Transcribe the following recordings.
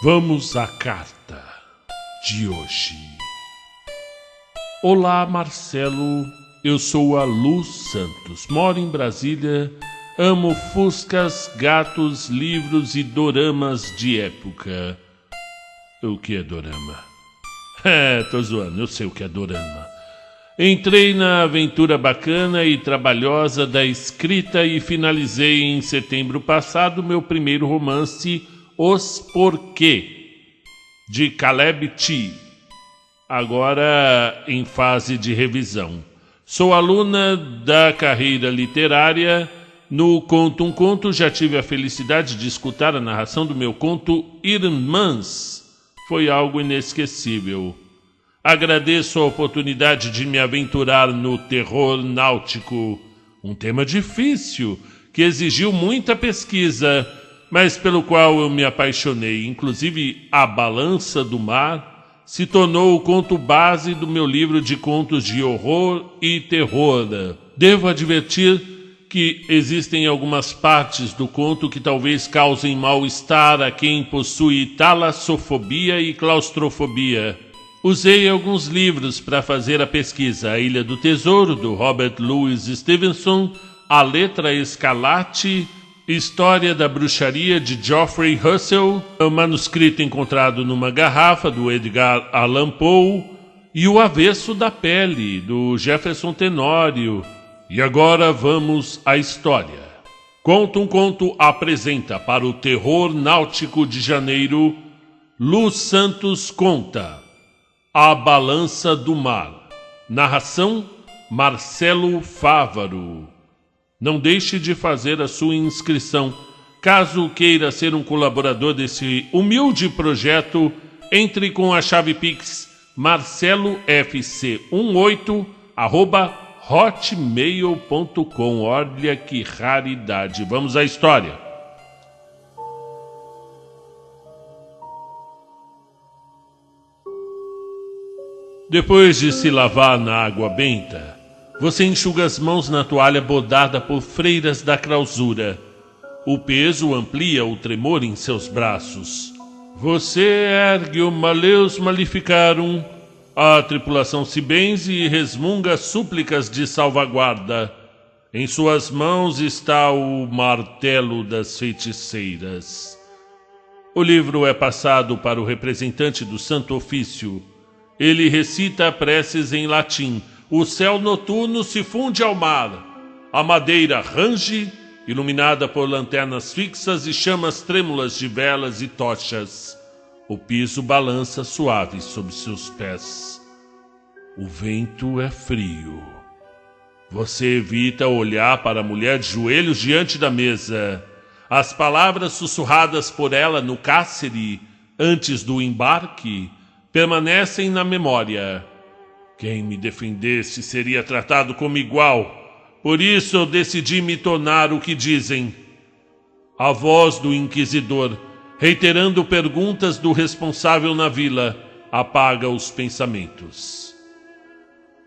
Vamos à carta de hoje. Olá, Marcelo. Eu sou a Luz Santos. Moro em Brasília. Amo fuscas, gatos, livros e doramas de época. O que é dorama? Tô zoando. Eu sei o que é dorama. Entrei na aventura bacana e trabalhosa da escrita e finalizei em setembro passado meu primeiro romance, Os Porquê, de Caleb T. Agora em fase de revisão. Sou aluna da carreira literária. No Conto um Conto já tive a felicidade de escutar a narração do meu conto Irmãs. Foi algo inesquecível. Agradeço a oportunidade de me aventurar no terror náutico, um tema difícil, que exigiu muita pesquisa, mas pelo qual eu me apaixonei. Inclusive, A Balança do Mar se tornou o conto base do meu livro de contos de horror e terror. Devo advertir que existem algumas partes do conto que talvez causem mal-estar a quem possui talassofobia e claustrofobia. Usei alguns livros para fazer a pesquisa: A Ilha do Tesouro, do Robert Louis Stevenson, A Letra Escarlate, História da Bruxaria, de Geoffrey Russell, o manuscrito encontrado numa garrafa, do Edgar Allan Poe, e O Avesso da Pele, do Jefferson Tenório. E agora vamos à história. Conto um Conto apresenta para o terror náutico de janeiro, Luz Santos conta A Balança do Mar. Narração, Marcelo Fávaro. Não deixe de fazer a sua inscrição. Caso queira ser um colaborador desse humilde projeto, entre com a chave Pix marcelofc18@hotmail.com. Olha que raridade. Vamos à história. Depois de se lavar na água benta, você enxuga as mãos na toalha bordada por freiras da clausura. O peso amplia o tremor em seus braços. Você ergue o Maleus Maleficarum. A tripulação se benze e resmunga súplicas de salvaguarda. Em suas mãos está o martelo das feiticeiras. O livro é passado para o representante do Santo Ofício. Ele recita preces em latim. O céu noturno se funde ao mar. A madeira range, iluminada por lanternas fixas e chamas trêmulas de velas e tochas. O piso balança suave sob seus pés. O vento é frio. Você evita olhar para a mulher de joelhos diante da mesa. As palavras sussurradas por ela no cárcere, antes do embarque, permanecem na memória. Quem me defendesse seria tratado como igual. Por isso eu decidi me tornar o que dizem. A voz do inquisidor, reiterando perguntas do responsável na vila, apaga os pensamentos.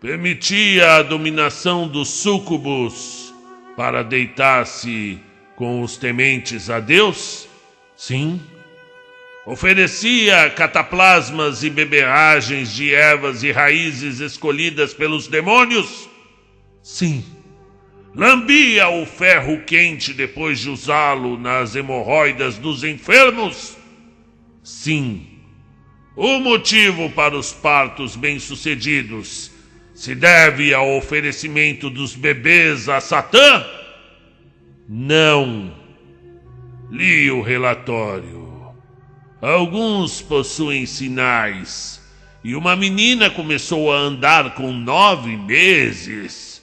Permitia a dominação dos súcubos para deitar-se com os tementes a Deus? Sim. Oferecia cataplasmas e beberragens de ervas e raízes escolhidas pelos demônios? Sim. Lambia o ferro quente depois de usá-lo nas hemorroidas dos enfermos? Sim. O motivo para os partos bem-sucedidos se deve ao oferecimento dos bebês a Satã? Não. Li o relatório. Alguns possuem sinais, e uma menina começou a andar com 9 meses.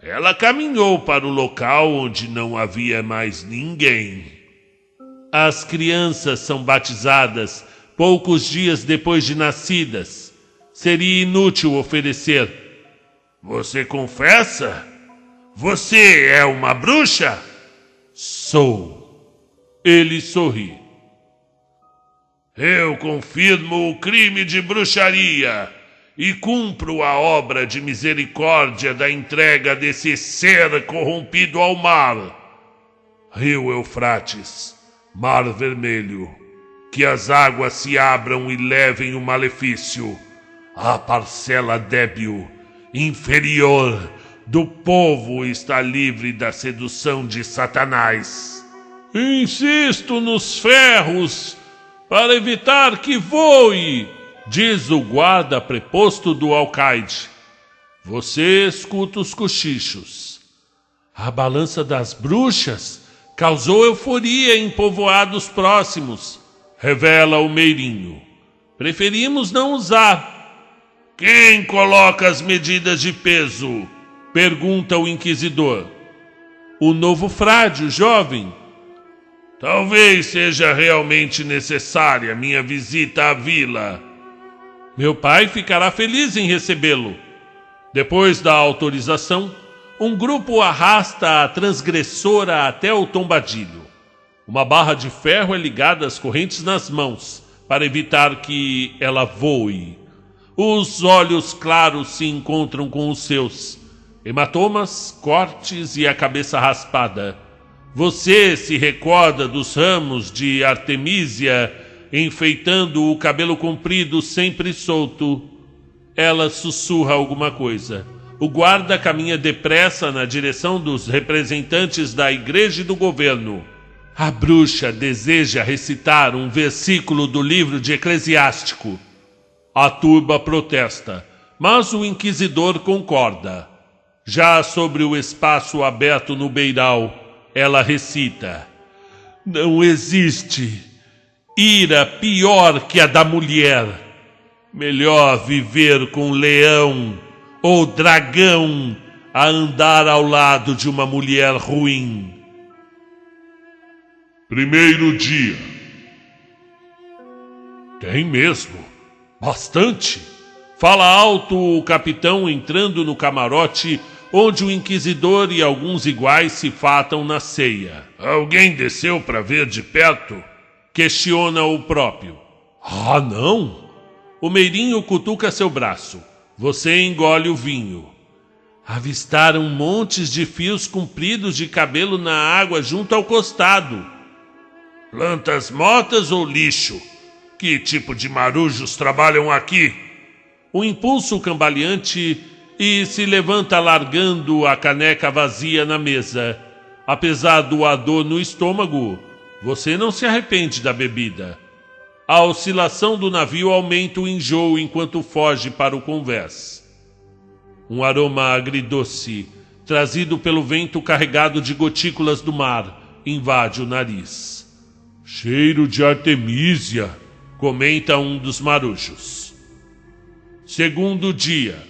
Ela caminhou para o local onde não havia mais ninguém. As crianças são batizadas poucos dias depois de nascidas. Seria inútil oferecer. Você confessa? Você é uma bruxa? Sou. Ele sorri. Eu confirmo o crime de bruxaria e cumpro a obra de misericórdia da entrega desse ser corrompido ao mar. Rio Eufrates, Mar Vermelho, Que as águas se abram e levem o malefício à parcela débil, inferior do povo está livre da sedução de Satanás. Insisto nos ferros para evitar que voe, diz o guarda preposto do alcaide. Você escuta os cochichos. A balança das bruxas causou euforia em povoados próximos, revela o Meirinho. Preferimos não usar. Quem coloca as medidas de peso? Pergunta o inquisidor. O novo frade, o jovem. Talvez seja realmente necessária minha visita à vila. Meu pai ficará feliz em recebê-lo. Depois da autorização, um grupo arrasta a transgressora até o tombadilho. Uma barra de ferro é ligada às correntes nas mãos, para evitar que ela voe. Os olhos claros se encontram com os seus. Hematomas, cortes e a cabeça raspada. Você se recorda dos ramos de artemísia enfeitando o cabelo comprido sempre solto. Ela sussurra alguma coisa. O guarda caminha depressa na direção dos representantes da igreja e do governo. A bruxa deseja recitar um versículo do livro de Eclesiástico. A turba protesta, mas o inquisidor concorda. Já sobre o espaço aberto no beiral, ela recita: não existe ira pior que a da mulher. Melhor viver com leão ou dragão a andar ao lado de uma mulher ruim. Primeiro dia. Tem mesmo. Bastante. Fala alto o capitão entrando no camarote onde o inquisidor e alguns iguais se fatam na ceia. Alguém desceu para ver de perto? Questiona o próprio. Ah, não? O Meirinho cutuca seu braço. Você engole o vinho. Avistaram montes de fios compridos de cabelo na água junto ao costado. Plantas mortas ou lixo? Que tipo de marujos trabalham aqui? O impulso cambaleante e se levanta largando a caneca vazia na mesa. Apesar do ardor no estômago, você não se arrepende da bebida. A oscilação do navio aumenta o enjoo enquanto foge para o convés. Um aroma agridoce, trazido pelo vento carregado de gotículas do mar, invade o nariz. Cheiro de artemísia, comenta um dos marujos. Segundo dia.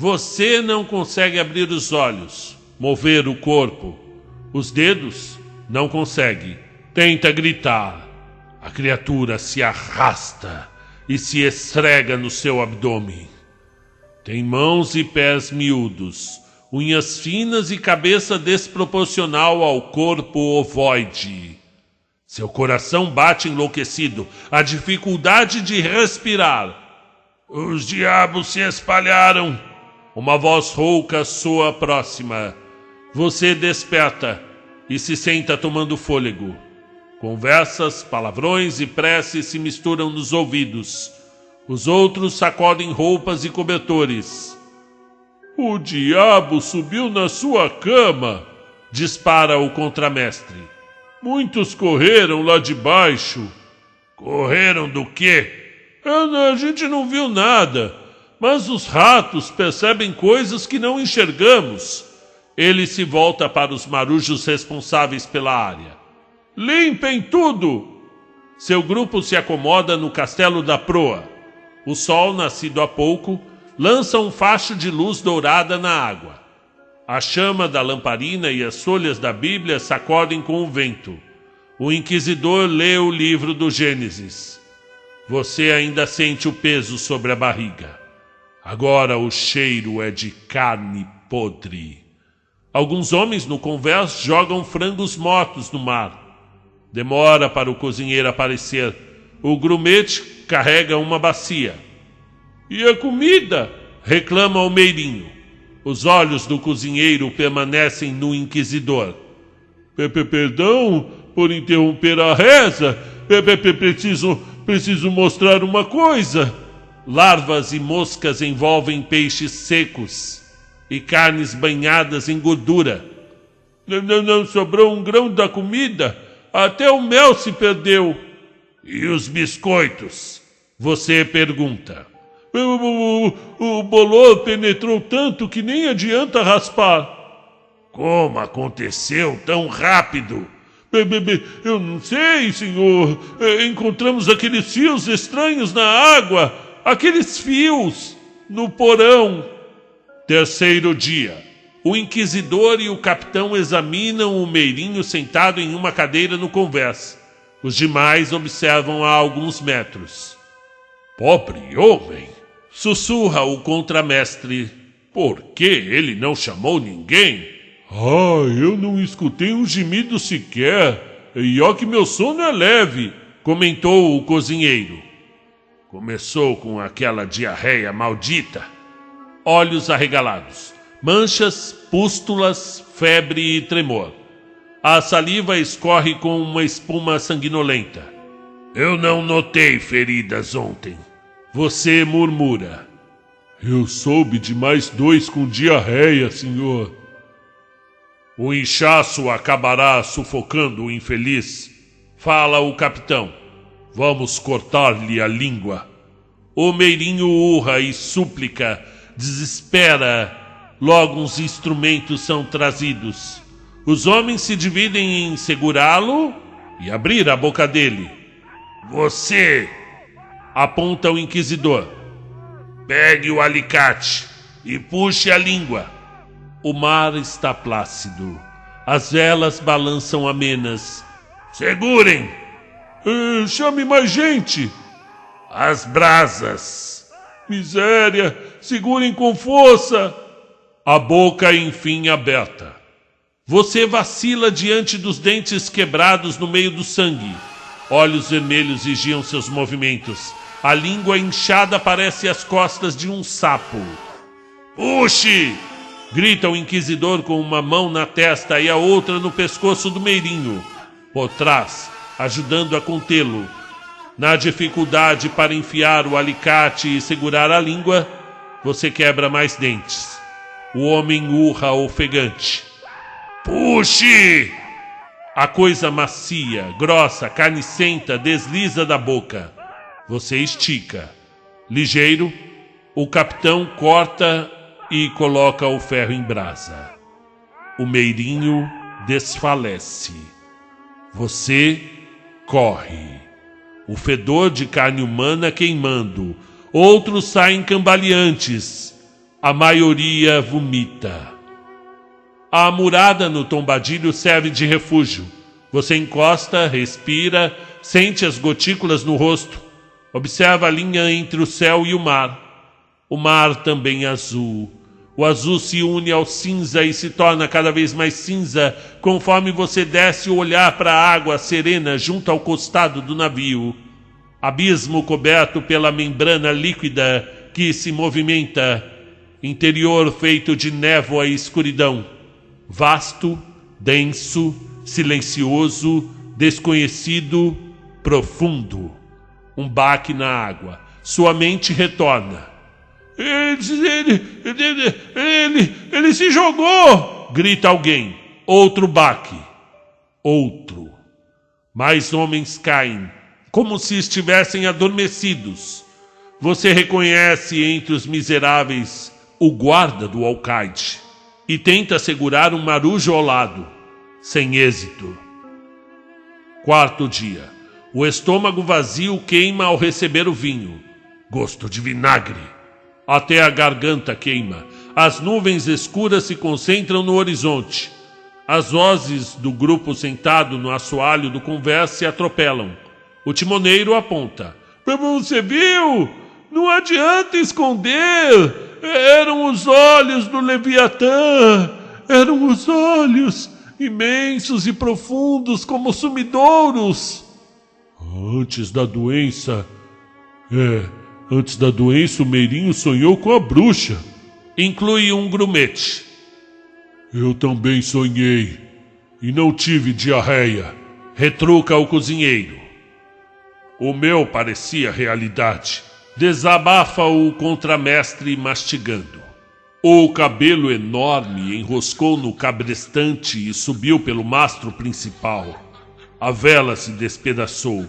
Você não consegue abrir os olhos, mover o corpo. Os dedos não consegue. Tenta gritar. A criatura se arrasta e se esfrega no seu abdômen. Tem mãos e pés miúdos, unhas finas e cabeça desproporcional ao corpo ovoide. Seu coração bate enlouquecido, a dificuldade de respirar. Os diabos se espalharam. Uma voz rouca soa próxima. Você desperta e se senta tomando fôlego. Conversas, palavrões e preces se misturam nos ouvidos. Os outros sacodem roupas e cobertores. O diabo subiu na sua cama, dispara o contramestre. Muitos correram lá de baixo. Correram do quê? A gente não viu nada, mas os ratos percebem coisas que não enxergamos. Ele se volta para os marujos responsáveis pela área. Limpem tudo! Seu grupo se acomoda no castelo da proa. O sol, nascido há pouco, lança um facho de luz dourada na água. A chama da lamparina e as folhas da Bíblia sacodem com o vento. O inquisidor lê o livro do Gênesis. Você ainda sente o peso sobre a barriga. Agora o cheiro é de carne podre. Alguns homens no convés jogam frangos mortos no mar. Demora para o cozinheiro aparecer. O grumete carrega uma bacia. E a comida? Reclama o Meirinho. Os olhos do cozinheiro permanecem no inquisidor. Perdão por interromper a reza, Preciso mostrar uma coisa. Larvas e moscas envolvem peixes secos e carnes banhadas em gordura. Não sobrou um grão da comida. Até o mel se perdeu. E os biscoitos? Você pergunta. O bolor penetrou tanto que nem adianta raspar. Como aconteceu tão rápido? Eu não sei, senhor. Encontramos aqueles fios estranhos na água. Aqueles fios no porão. Terceiro dia. O inquisidor e o capitão examinam o meirinho sentado em uma cadeira no convés. Os demais observam a alguns metros. Pobre homem! Sussurra o contramestre. Por que ele não chamou ninguém? Eu não escutei um gemido sequer. E ó que meu sono é leve, comentou o cozinheiro. Começou com aquela diarreia maldita. Olhos arregalados, manchas, pústulas, febre e tremor. A saliva escorre com uma espuma sanguinolenta. Eu não notei feridas ontem. Você murmura. Eu soube de mais 2 com diarreia, senhor. O inchaço acabará sufocando o infeliz, fala o capitão. Vamos cortar-lhe a língua. O meirinho urra e súplica, desespera. Logo uns instrumentos são trazidos. Os homens se dividem em segurá-lo e abrir a boca dele. Você, aponta o inquisidor. Pegue o alicate e puxe a língua. O mar está plácido. As velas balançam amenas. Segurem! Chame mais gente! As brasas! Miséria! Segurem com força! A boca enfim aberta. Você vacila diante dos dentes quebrados no meio do sangue. Olhos vermelhos vigiam seus movimentos. A língua inchada parece as costas de um sapo. Puxe! Grita o inquisidor com uma mão na testa e a outra no pescoço do meirinho, por trás, ajudando a contê-lo. Na dificuldade para enfiar o alicate e segurar a língua, você quebra mais dentes. O homem urra ofegante. Puxe! A coisa macia, grossa, carnicenta desliza da boca. Você estica. Ligeiro, o capitão corta e coloca o ferro em brasa. O meirinho desfalece. Você corre. O fedor de carne humana queimando. Outros saem cambaleantes. A maioria vomita. A murada no tombadilho serve de refúgio. Você encosta, respira, sente as gotículas no rosto. Observa a linha entre o céu e o mar. O mar também é azul. O azul se une ao cinza e se torna cada vez mais cinza conforme você desce o olhar para a água serena junto ao costado do navio. Abismo coberto pela membrana líquida que se movimenta. Interior feito de névoa e escuridão. Vasto, denso, silencioso, desconhecido, profundo. Um baque na água. Sua mente retorna. Ele se jogou! Grita alguém. Outro baque. Outro. Mais homens caem, como se estivessem adormecidos. Você reconhece entre os miseráveis o guarda do alcaide e tenta segurar um marujo ao lado, sem êxito. Quarto dia. O estômago vazio queima ao receber o vinho. Gosto de vinagre. Até a garganta queima. As nuvens escuras se concentram no horizonte. As vozes do grupo sentado no assoalho do convés se atropelam. O timoneiro aponta. Você viu? Não adianta esconder. Eram os olhos do Leviatã. Eram os olhos, imensos e profundos como sumidouros. Antes da doença, o meirinho sonhou com a bruxa. Inclui um grumete. Eu também sonhei e não tive diarreia, retruca o cozinheiro. O meu parecia realidade. Desabafa o contramestre mastigando. O cabelo enorme enroscou no cabrestante e subiu pelo mastro principal. A vela se despedaçou.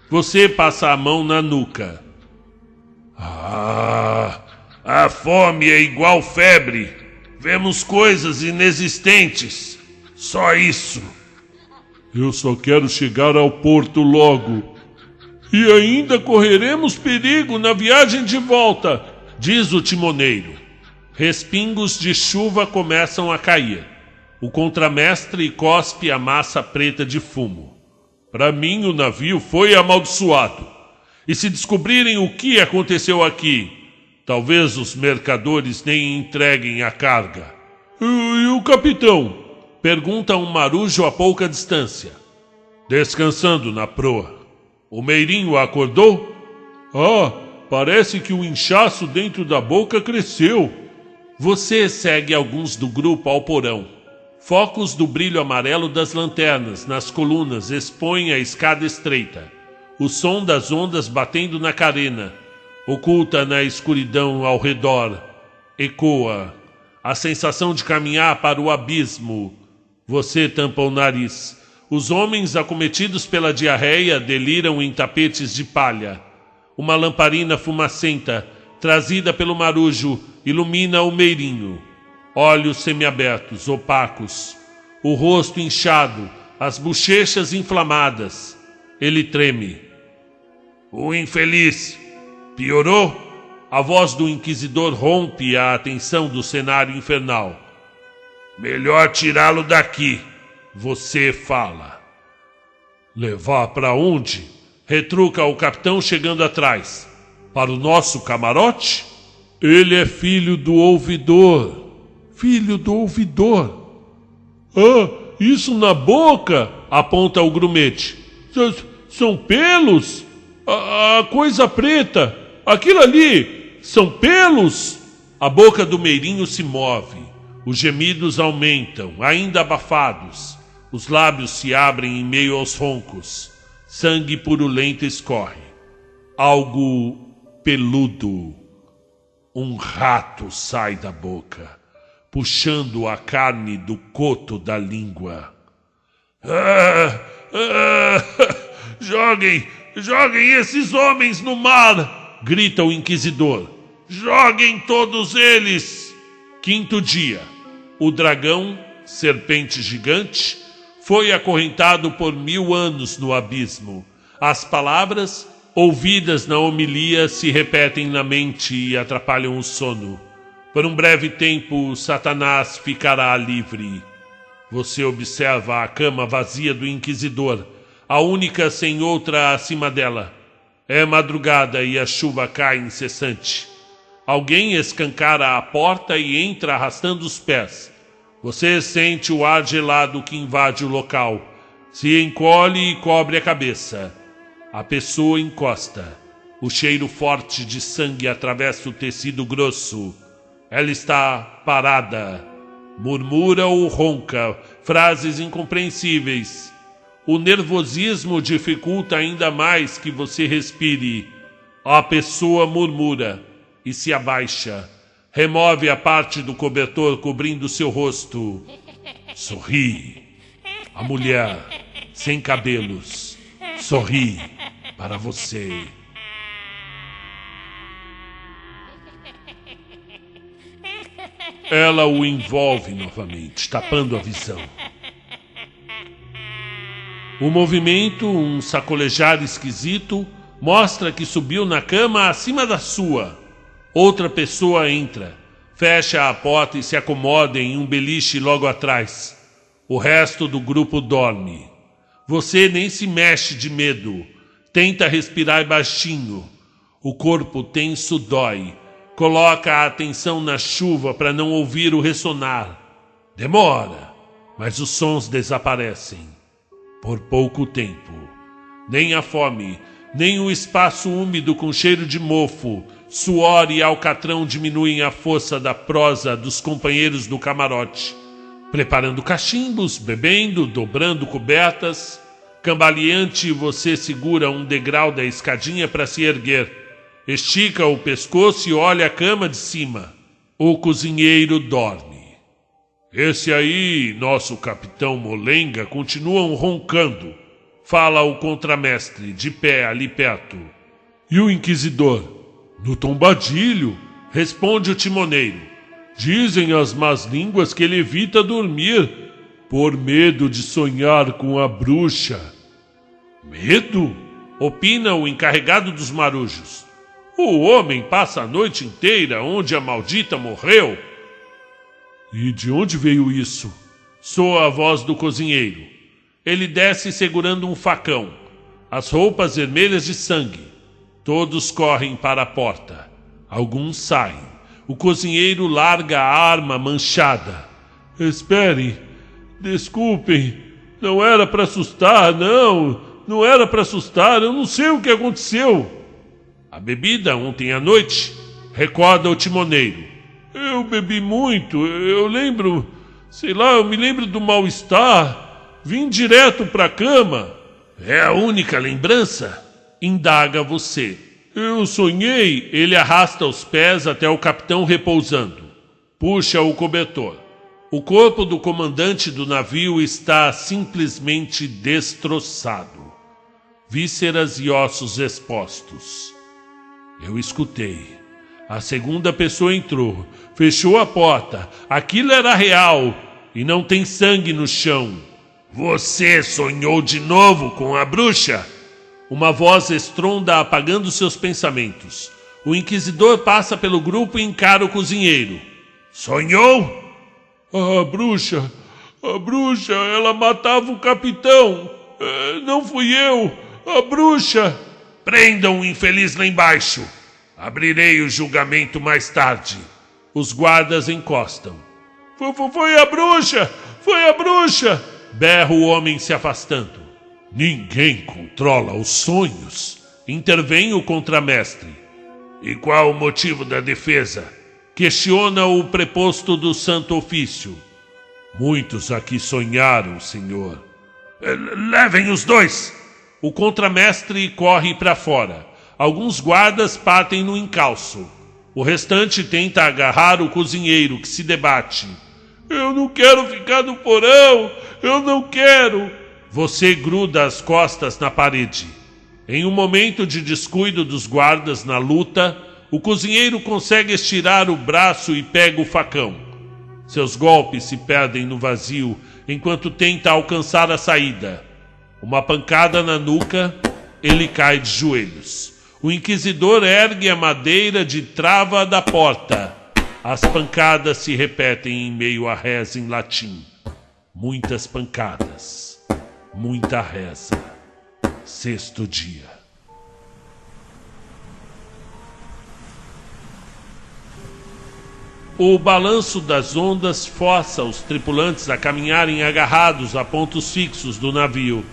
Você passa a mão na nuca. A fome é igual febre. Vemos coisas inexistentes. Só isso. Eu só quero chegar ao porto logo. E ainda correremos perigo na viagem de volta, diz o timoneiro. Respingos de chuva começam a cair. O contramestre cospe a massa preta de fumo. Para mim, o navio foi amaldiçoado. E se descobrirem o que aconteceu aqui, talvez os mercadores nem entreguem a carga. E o capitão? Pergunta um marujo a pouca distância. Descansando na proa. O meirinho acordou? Parece que o inchaço dentro da boca cresceu. Você segue alguns do grupo ao porão. Focos do brilho amarelo das lanternas nas colunas expõem a escada estreita. O som das ondas batendo na carena, oculta na escuridão ao redor, ecoa. A sensação de caminhar para o abismo. Você tampa o nariz. Os homens acometidos pela diarreia deliram em tapetes de palha. Uma lamparina fumacenta, trazida pelo marujo, ilumina o meirinho. Olhos semiabertos, opacos. O rosto inchado, as bochechas inflamadas. Ele treme. O infeliz. Piorou? A voz do inquisidor rompe a atenção do cenário infernal. Melhor tirá-lo daqui. Você fala. Levar para onde? Retruca o capitão chegando atrás. Para o nosso camarote? Ele é filho do ouvidor. Filho do ouvidor. Isso na boca? Aponta o grumete. São pelos? A coisa preta. Aquilo ali. São pelos? A boca do meirinho se move. Os gemidos aumentam, ainda abafados. Os lábios se abrem em meio aos roncos. Sangue purulento escorre. Algo peludo. Um rato sai da boca, puxando a carne do coto da língua. Joguem esses homens no mar! Grita o inquisidor. Joguem todos eles! Quinto dia. O dragão, serpente gigante, foi acorrentado por 1000 anos no abismo. As palavras, ouvidas na homilia, se repetem na mente e atrapalham o sono. Por um breve tempo, Satanás ficará livre. Você observa a cama vazia do inquisidor, a única sem outra acima dela. É madrugada e a chuva cai incessante. Alguém escancara a porta e entra arrastando os pés. Você sente o ar gelado que invade o local. Se encolhe e cobre a cabeça. A pessoa encosta. O cheiro forte de sangue atravessa o tecido grosso. Ela está parada. Murmura ou ronca, frases incompreensíveis. O nervosismo dificulta ainda mais que você respire. A pessoa murmura e se abaixa. Remove a parte do cobertor cobrindo seu rosto. Sorri. A mulher, sem cabelos, sorri para você. Ela o envolve novamente, tapando a visão. O movimento, um sacolejar esquisito, mostra que subiu na cama acima da sua. Outra pessoa entra, fecha a porta e se acomoda em um beliche logo atrás. O resto do grupo dorme. Você nem se mexe de medo. Tenta respirar baixinho. O corpo tenso dói. Coloca a atenção na chuva para não ouvir o ressonar. Demora, mas os sons desaparecem. Por pouco tempo. Nem a fome, nem o espaço úmido com cheiro de mofo, suor e alcatrão diminuem a força da prosa dos companheiros do camarote. Preparando cachimbos, bebendo, dobrando cobertas. Cambaleante, você segura um degrau da escadinha para se erguer. Estica o pescoço e olha a cama de cima. O cozinheiro dorme. Esse aí, nosso capitão Molenga, continuam roncando. Fala o contramestre, de pé ali perto. E o inquisidor? No tombadilho, responde o timoneiro. Dizem as más línguas que ele evita dormir, por medo de sonhar com a bruxa. Medo? Opina o encarregado dos marujos. O homem passa a noite inteira onde a maldita morreu. E de onde veio isso? Soa a voz do cozinheiro. Ele desce segurando um facão, as roupas vermelhas de sangue. Todos correm para a porta. Alguns saem. O cozinheiro larga a arma manchada. Esperem. Desculpem. Não era para assustar, não. Não era para assustar. Eu não sei o que aconteceu. A bebida ontem à noite, recorda o timoneiro. Eu bebi muito. Eu lembro... Sei lá, eu me lembro do mal-estar. Vim direto para a cama. É a única lembrança? Indaga você. Eu sonhei. Ele arrasta os pés até o capitão repousando. Puxa o cobertor. O corpo do comandante do navio está simplesmente destroçado. Vísceras e ossos expostos. Eu escutei. A segunda pessoa entrou. Fechou a porta. Aquilo era real. E não tem sangue no chão. Você sonhou de novo com a bruxa? Uma voz estronda apagando seus pensamentos. O inquisidor passa pelo grupo e encara o cozinheiro. Sonhou? A bruxa, ela matava o capitão. Não fui eu, a bruxa. Prendam o infeliz lá embaixo. Abrirei o julgamento mais tarde. Os guardas encostam. Foi a bruxa, foi a bruxa. Berra o homem se afastando. Ninguém controla os sonhos. Intervém o contramestre. E qual o motivo da defesa? Questiona o preposto do Santo Ofício. Muitos aqui sonharam, senhor. Levem os dois. O contramestre corre para fora. Alguns guardas partem no encalço. O restante tenta agarrar o cozinheiro, que se debate. Eu não quero ficar no porão. Eu não quero. Você gruda as costas na parede. Em um momento de descuido dos guardas na luta, o cozinheiro consegue estirar o braço e pega o facão. Seus golpes se perdem no vazio enquanto tenta alcançar a saída. Uma pancada na nuca, ele cai de joelhos. O inquisidor ergue a madeira de trava da porta. As pancadas se repetem em meio à reza em latim. Muitas pancadas, muita reza. Sexto dia. O balanço das ondas força os tripulantes a caminharem agarrados a pontos fixos do navio.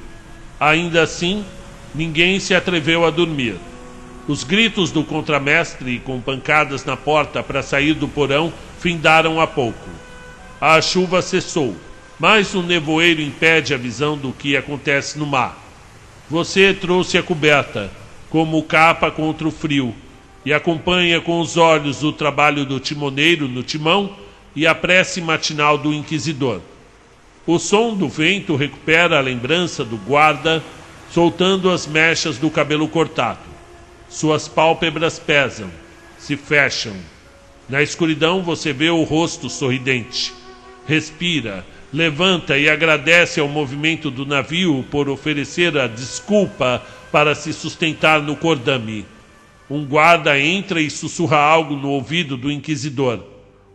Ainda assim, ninguém se atreveu a dormir. Os gritos do contramestre, com pancadas na porta para sair do porão, findaram há pouco. A chuva cessou, mas o nevoeiro impede a visão do que acontece no mar. Você trouxe a coberta, como capa contra o frio, e acompanha com os olhos o trabalho do timoneiro no timão e a prece matinal do inquisidor. O som do vento recupera a lembrança do guarda, soltando as mechas do cabelo cortado. Suas pálpebras pesam, se fecham. Na escuridão você vê o rosto sorridente. Respira, levanta e agradece ao movimento do navio por oferecer a desculpa para se sustentar no cordame. Um guarda entra e sussurra algo no ouvido do inquisidor.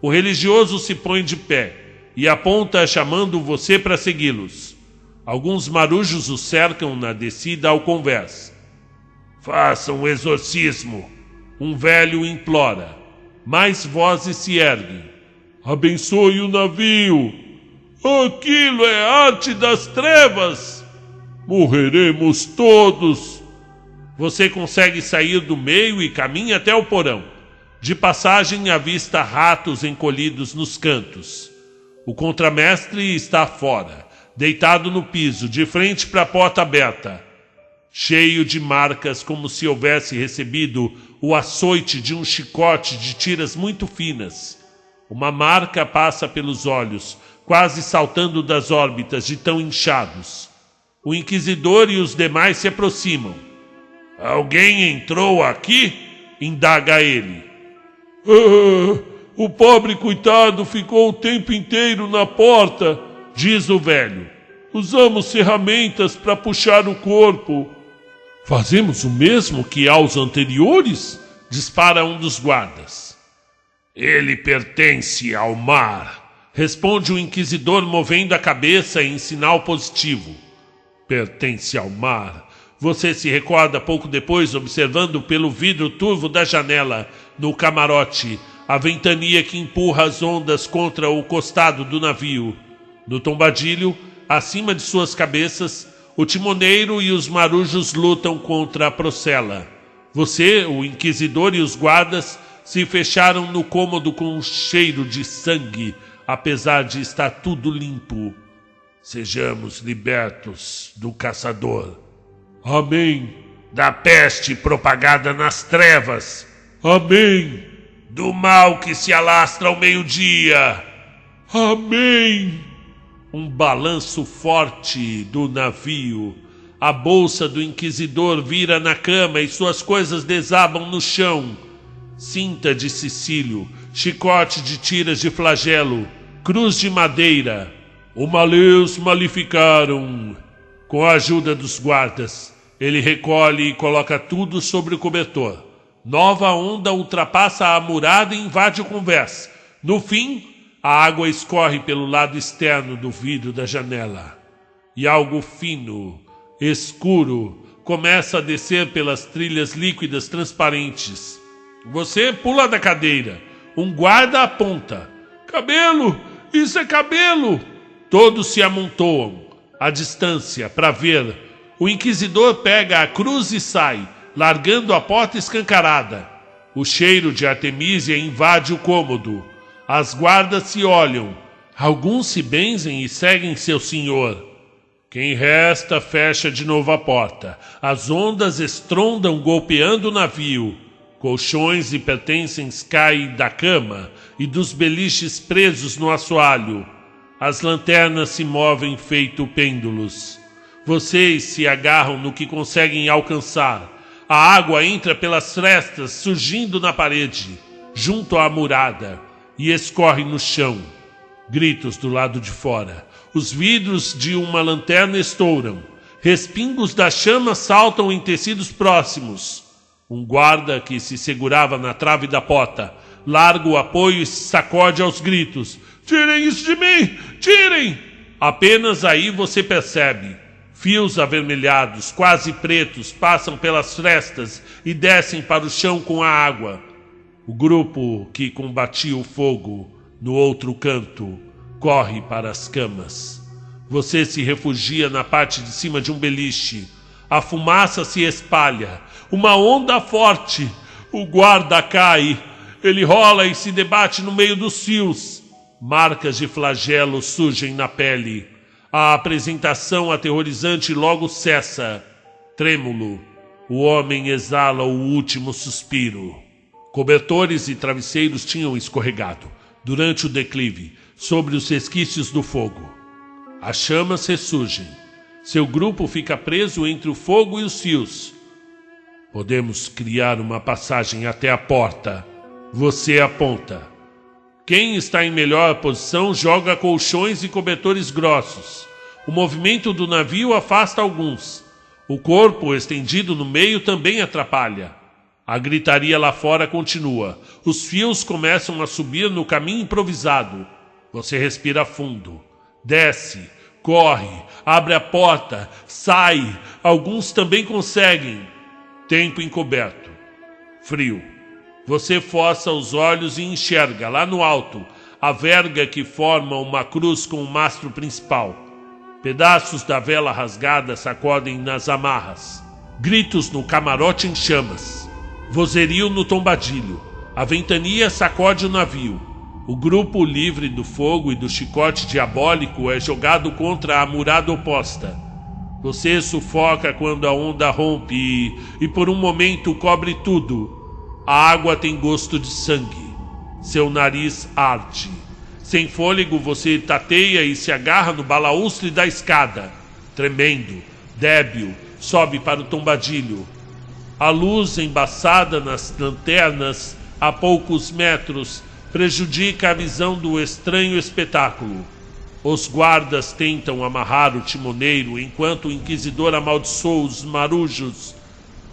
O religioso se põe de pé e aponta chamando você para segui-los. Alguns marujos o cercam na descida ao convés. Façam um exorcismo. Um velho implora. Mais vozes se erguem. Abençoe o navio. Aquilo é arte das trevas. Morreremos todos. Você consegue sair do meio e caminha até o porão. De passagem avista ratos encolhidos nos cantos. O contramestre está fora. deitado no piso, de frente para a porta aberta, cheio de marcas como se houvesse recebido o açoite de um chicote de tiras muito finas. Uma marca passa pelos olhos, quase saltando das órbitas de tão inchados. O inquisidor e os demais se aproximam. Alguém entrou aqui? Indaga ele. O pobre coitado ficou o tempo inteiro na porta, diz o velho. Usamos ferramentas para puxar o corpo. Fazemos o mesmo que aos anteriores? Dispara um dos guardas. Ele pertence ao mar, responde o inquisidor movendo a cabeça em sinal positivo. Pertence ao mar. Você se recorda pouco depois observando pelo vidro turvo da janela, no camarote, a ventania que empurra as ondas contra o costado do navio. No tombadilho, acima de suas cabeças, o timoneiro e os marujos lutam contra a procela. Você, o inquisidor e os guardas se fecharam no cômodo com um cheiro de sangue, apesar de estar tudo limpo. Sejamos libertos do caçador. Amém. Da peste propagada nas trevas. Amém. Do mal que se alastra ao meio-dia. Amém. Um balanço forte do navio. A bolsa do inquisidor vira na cama e suas coisas desabam no chão. Cinta de Sicílio, chicote de tiras de flagelo, cruz de madeira. O maleus malificaram. Com a ajuda dos guardas, ele recolhe e coloca tudo sobre o cobertor. Nova onda ultrapassa a murada e invade o convés. No fim, a água escorre pelo lado externo do vidro da janela. E algo fino, escuro, começa a descer pelas trilhas líquidas transparentes. Você pula da cadeira. Um guarda aponta. Cabelo! Isso é cabelo! Todos se amontoam, à distância, para ver. O inquisidor pega a cruz e sai, largando a porta escancarada. O cheiro de Artemísia invade o cômodo. As guardas se olham. Alguns se benzem e seguem seu senhor. Quem resta fecha de novo a porta. As ondas estrondam golpeando o navio. Colchões e pertences caem da cama e dos beliches presos no assoalho. As lanternas se movem feito pêndulos. Vocês se agarram no que conseguem alcançar. A água entra pelas frestas, surgindo na parede, junto à murada, e escorre no chão. Gritos do lado de fora. Os vidros de uma lanterna estouram. Respingos da chama saltam em tecidos próximos. Um guarda que se segurava na trave da porta larga o apoio e sacode aos gritos. Tirem isso de mim! Tirem! Apenas aí você percebe. Fios avermelhados, quase pretos, passam pelas frestas e descem para o chão com a água. O grupo que combatia o fogo, no outro canto, corre para as camas. Você se refugia na parte de cima de um beliche. A fumaça se espalha. Uma onda forte. O guarda cai. Ele rola e se debate no meio dos fios. Marcas de flagelo surgem na pele. A apresentação aterrorizante logo cessa. Trêmulo, o homem exala o último suspiro. Cobertores e travesseiros tinham escorregado, durante o declive, sobre os resquícios do fogo. As chamas ressurgem. Seu grupo fica preso entre o fogo e os fios. Podemos criar uma passagem até a porta. Você aponta. Quem está em melhor posição joga colchões e cobertores grossos. O movimento do navio afasta alguns. O corpo estendido no meio também atrapalha. A gritaria lá fora continua. Os fios começam a subir no caminho improvisado. Você respira fundo. Desce, corre, abre a porta, sai. Alguns também conseguem. Tempo encoberto. Frio. Você força os olhos e enxerga, lá no alto, a verga que forma uma cruz com o mastro principal. Pedaços da vela rasgada sacodem nas amarras. Gritos no camarote em chamas. Vozerio no tombadilho. A ventania sacode o navio. O grupo livre do fogo e do chicote diabólico é jogado contra a murada oposta. Você sufoca quando a onda rompe e por um momento cobre tudo. A água tem gosto de sangue. Seu nariz arde. Sem fôlego, você tateia e se agarra no balaústre da escada. Tremendo, débil, sobe para o tombadilho. A luz embaçada nas lanternas a poucos metros prejudica a visão do estranho espetáculo. Os guardas tentam amarrar o timoneiro enquanto o inquisidor amaldiçoa os marujos.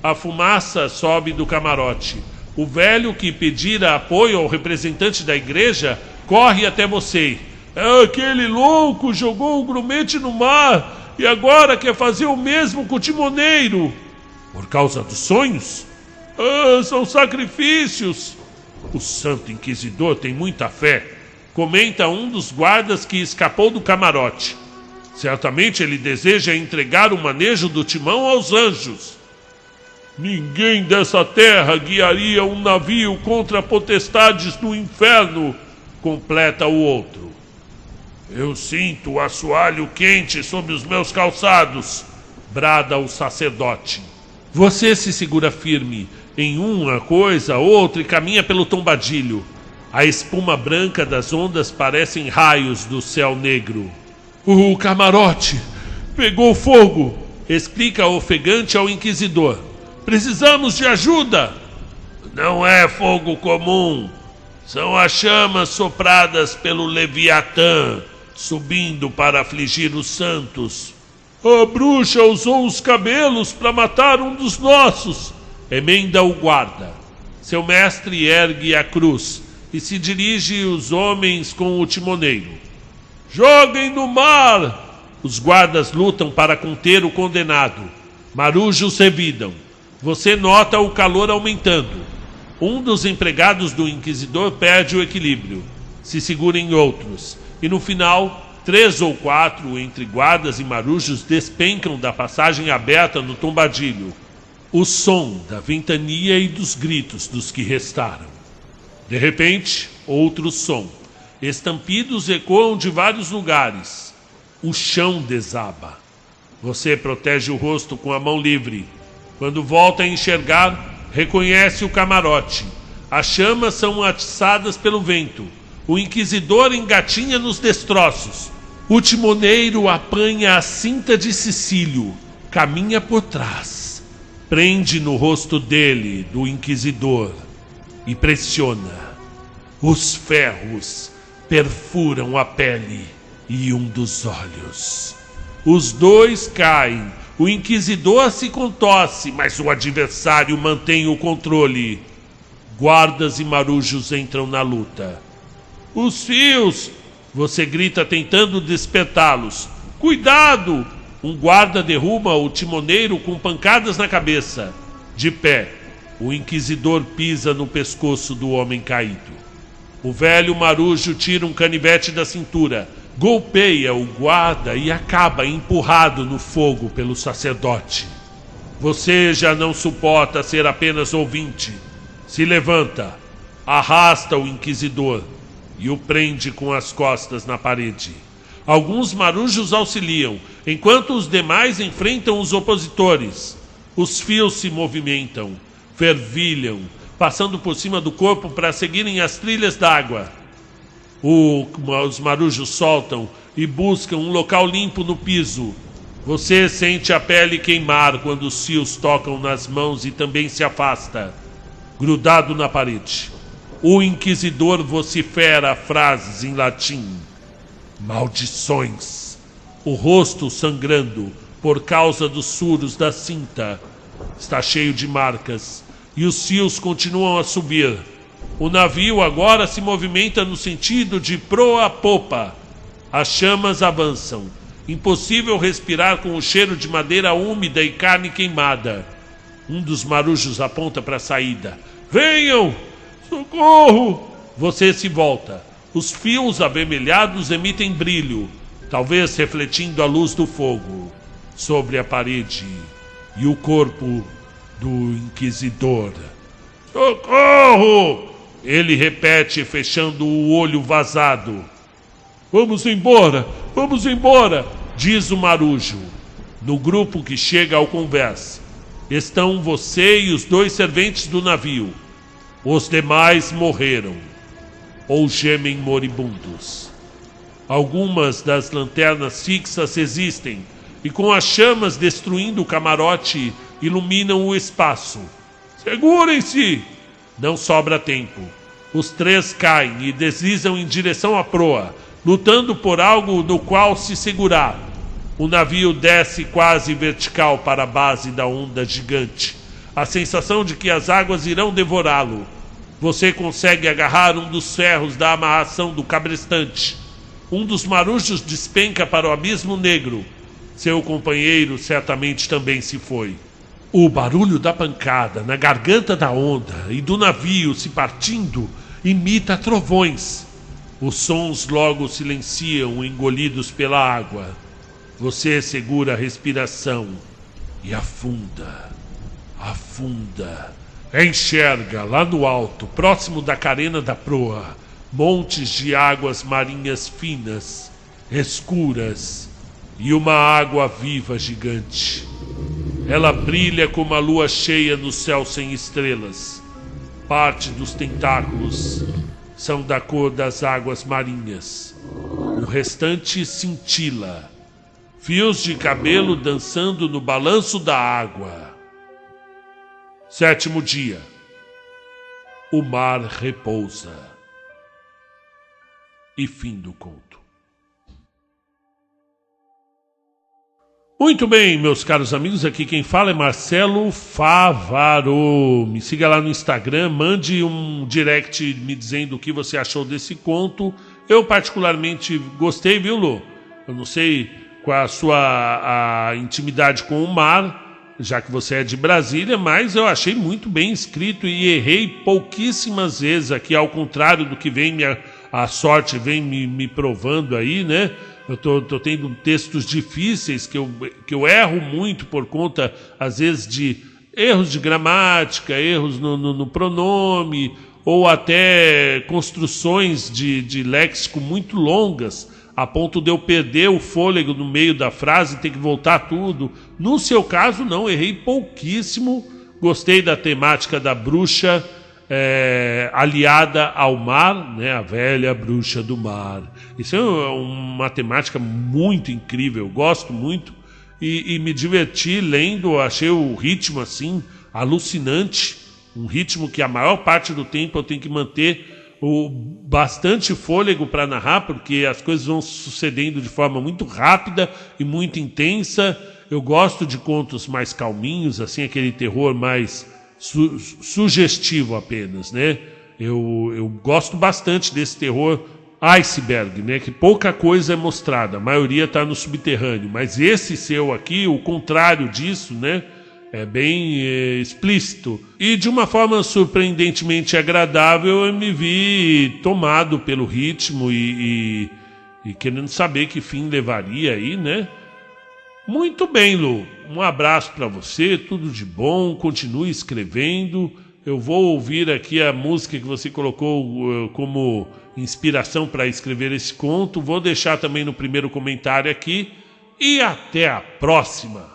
A fumaça sobe do camarote. O velho que pedira apoio ao representante da igreja corre até você. Aquele louco jogou o grumete no mar e agora quer fazer o mesmo com o timoneiro. Por causa dos sonhos? São sacrifícios. O santo inquisidor tem muita fé, comenta um dos guardas que escapou do camarote. Certamente ele deseja entregar o manejo do timão aos anjos. Ninguém dessa terra guiaria um navio contra potestades do inferno, completa o outro. Eu sinto o assoalho quente sobre os meus calçados, brada o sacerdote. Você se segura firme em uma coisa, outra e caminha pelo tombadilho. A espuma branca das ondas parecem raios do céu negro. O camarote pegou fogo, explica ofegante ao inquisidor. Precisamos de ajuda. Não é fogo comum. São as chamas sopradas pelo Leviatã, subindo para afligir os santos. A bruxa usou os cabelos para matar um dos nossos, emenda o guarda. Seu mestre ergue a cruz e se dirige aos homens com o timoneiro. Joguem no mar! Os guardas lutam para conter o condenado. Marujos revidam. Você nota o calor aumentando. Um dos empregados do inquisidor perde o equilíbrio. Se segura em outros. E no final, 3 ou 4 entre guardas e marujos despencam da passagem aberta no tombadilho. O som da ventania e dos gritos dos que restaram. De repente, outro som. Estampidos ecoam de vários lugares. O chão desaba. Você protege o rosto com a mão livre. Quando volta a enxergar, reconhece o camarote. As chamas são atiçadas pelo vento. O inquisidor engatinha nos destroços. O timoneiro apanha a cinta de Sicílio. Caminha por trás. Prende no rosto dele, do inquisidor, e pressiona. Os ferros perfuram a pele e um dos olhos. Os dois caem. O inquisidor se contorce, mas o adversário mantém o controle. Guardas e marujos entram na luta. Os fios! Você grita tentando despertá-los. Cuidado! Um guarda derruba o timoneiro com pancadas na cabeça. De pé, o inquisidor pisa no pescoço do homem caído. O velho marujo tira um canivete da cintura, golpeia o guarda e acaba empurrado no fogo pelo sacerdote. Você já não suporta ser apenas ouvinte. Se levanta, arrasta o inquisidor e o prende com as costas na parede. Alguns marujos auxiliam, enquanto os demais enfrentam os opositores. Os fios se movimentam, fervilham, passando por cima do corpo para seguirem as trilhas d'água. Os marujos soltam e buscam um local limpo no piso. Você sente a pele queimar quando os fios tocam nas mãos e também se afasta. Grudado na parede, o inquisidor vocifera frases em latim. Maldições. O rosto sangrando por causa dos furos da cinta. Está cheio de marcas e os fios continuam a subir. O navio agora se movimenta no sentido de proa a popa. As chamas avançam. Impossível respirar com o cheiro de madeira úmida e carne queimada. Um dos marujos aponta para a saída. Venham! Socorro! Você se volta. Os fios avermelhados emitem brilho, talvez refletindo a luz do fogo, sobre a parede e o corpo do inquisidor. Socorro! Ele repete, fechando o olho vazado. Vamos embora, diz o marujo. No grupo que chega ao convés estão você e os 2 serventes do navio. Os demais morreram ou gemem moribundos. Algumas das lanternas fixas existem e com as chamas destruindo o camarote iluminam o espaço. Segurem-se! Não sobra tempo. Os 3 caem e deslizam em direção à proa, lutando por algo no qual se segurar. O navio desce quase vertical para a base da onda gigante. A sensação de que as águas irão devorá-lo. Você consegue agarrar um dos ferros da amarração do cabrestante. Um dos marujos despenca para o abismo negro. Seu companheiro certamente também se foi. O barulho da pancada na garganta da onda e do navio se partindo imita trovões. Os sons logo silenciam, engolidos pela água. Você segura a respiração e afunda. Enxerga lá no alto, próximo da carena da proa, montes de águas marinhas finas, escuras e uma água viva gigante. Ela brilha como a lua cheia no céu sem estrelas. Parte dos tentáculos são da cor das águas marinhas. O restante cintila. Fios de cabelo dançando no balanço da água. 7º dia. O mar repousa. E fim do conto. Muito bem, meus caros amigos, aqui quem fala é Marcelo Favaro. Me siga lá no Instagram, mande um direct me dizendo o que você achou desse conto. Eu particularmente gostei, viu, Lu? Eu não sei qual a sua intimidade com o mar, já que você é de Brasília, mas eu achei muito bem escrito e errei pouquíssimas vezes aqui, ao contrário do que vem a sorte vem me provando aí, né? Eu tô tendo textos difíceis que eu erro muito por conta, às vezes, de erros de gramática, erros no pronome, ou até construções de léxico muito longas, a ponto de eu perder o fôlego no meio da frase e ter que voltar tudo. No seu caso, não, errei pouquíssimo. Gostei da temática da bruxa aliada ao mar, né? A velha bruxa do mar. Isso é uma temática muito incrível, gosto muito e me diverti lendo, achei o ritmo assim alucinante, um ritmo que a maior parte do tempo eu tenho que manter bastante fôlego para narrar, porque as coisas vão sucedendo de forma muito rápida e muito intensa. Eu gosto de contos mais calminhos, assim, aquele terror mais sugestivo apenas, né? Eu gosto bastante desse terror iceberg, né? Que pouca coisa é mostrada, a maioria está no subterrâneo, mas esse seu aqui, o contrário disso, né? É bem explícito. E de uma forma surpreendentemente agradável, eu me vi tomado pelo ritmo e querendo saber que fim levaria aí, né? Muito bem, Lu. Um abraço para você, tudo de bom, continue escrevendo. Eu vou ouvir aqui a música que você colocou como inspiração para escrever esse conto. Vou deixar também no primeiro comentário aqui. E até a próxima!